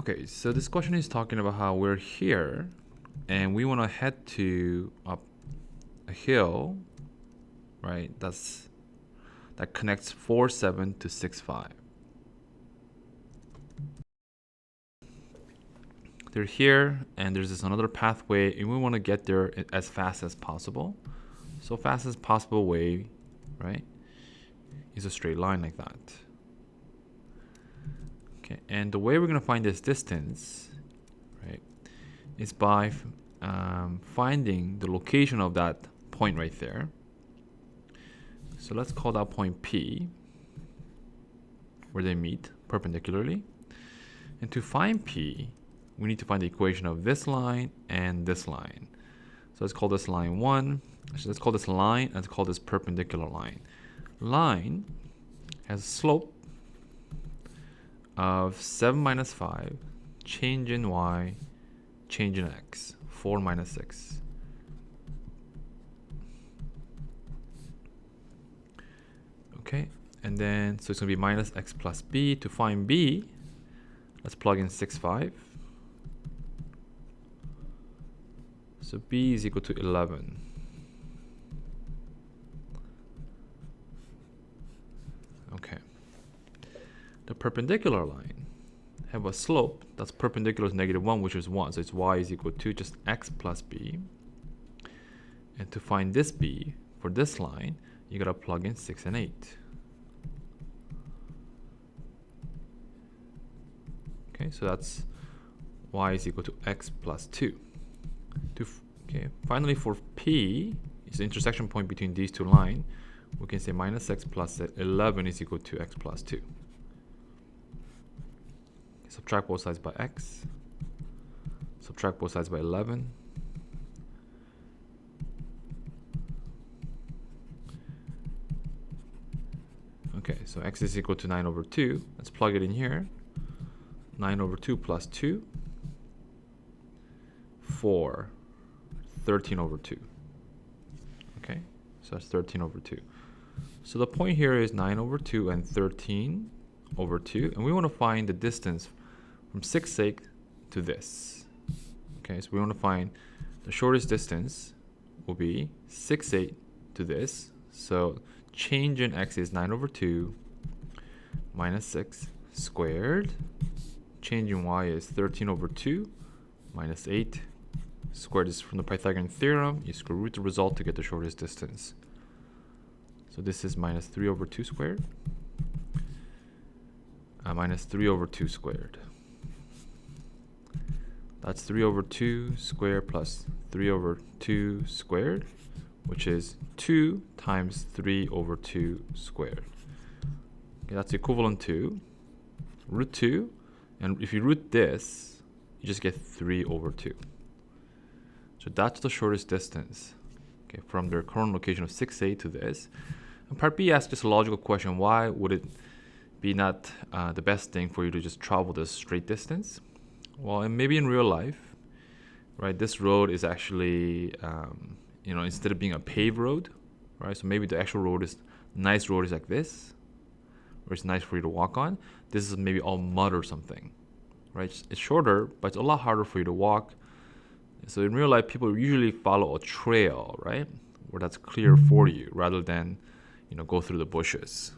Okay, so this question is talking about how we're here and we want to head to up a hill, right? That connects 4-7 to 6-5. They're here and there's this another pathway and we want to get there as fast as possible. So fast as possible way, right, is a straight line like that. Okay, and the way we're going to find this distance, right, is by finding the location of that point right there. So let's call that point P, where they meet perpendicularly. And to find P, we need to find the equation of this line and this line. So let's call this line 1. Actually, let's call this line and let's call this perpendicular line. Line has a slope of 7 minus 5, change in y, change in x, 4 minus 6. Okay, and then so it's going to be minus x plus b. To find b, let's plug in 6, 5. So b is equal to 11. Okay. The perpendicular line have a slope that's perpendicular to -1, which is 1. So it's y is equal to just x plus b. And to find this b for this line, you gotta plug in 6 and 8. Okay, so that's y is equal to x plus 2. Okay, finally for P, is the intersection point between these two lines, we can say minus x plus 11 is equal to x plus 2. Subtract both sides by x. Subtract both sides by 11. Okay, so x is equal to 9 over 2. Let's plug it in here. 9 over 2 plus 2. 4. 13 over 2. Okay, so that's 13 over 2. So the point here is 9 over 2 and 13 over 2. And we want to find the distance from 6, 8 to this. Okay, so we want to find the shortest distance will be 6, 8 to this. So change in x is 9 over 2 minus 6 squared. Change in y is 13 over 2 minus 8 squared. Is from the Pythagorean theorem. You square root the result to get the shortest distance. So this is minus 3 over 2 squared. Minus 3 over 2 squared. That's 3 over 2 squared plus 3 over 2 squared, which is 2 times 3 over 2 squared. Okay, that's equivalent to root 2. And if you root this, you just get 3 over 2. So that's the shortest distance, okay, from their current location of 6, 8 to this. And part B asks just a logical question. Why would it be not the best thing for you to just travel this straight distance? Well, and maybe in real life, right, this road is actually, instead of being a paved road, right, so maybe the actual road is, nice road is like this, where it's nice for you to walk on. This is maybe all mud or something, right? It's shorter, but it's a lot harder for you to walk. So in real life, people usually follow a trail, right, where that's clear for you rather than, go through the bushes.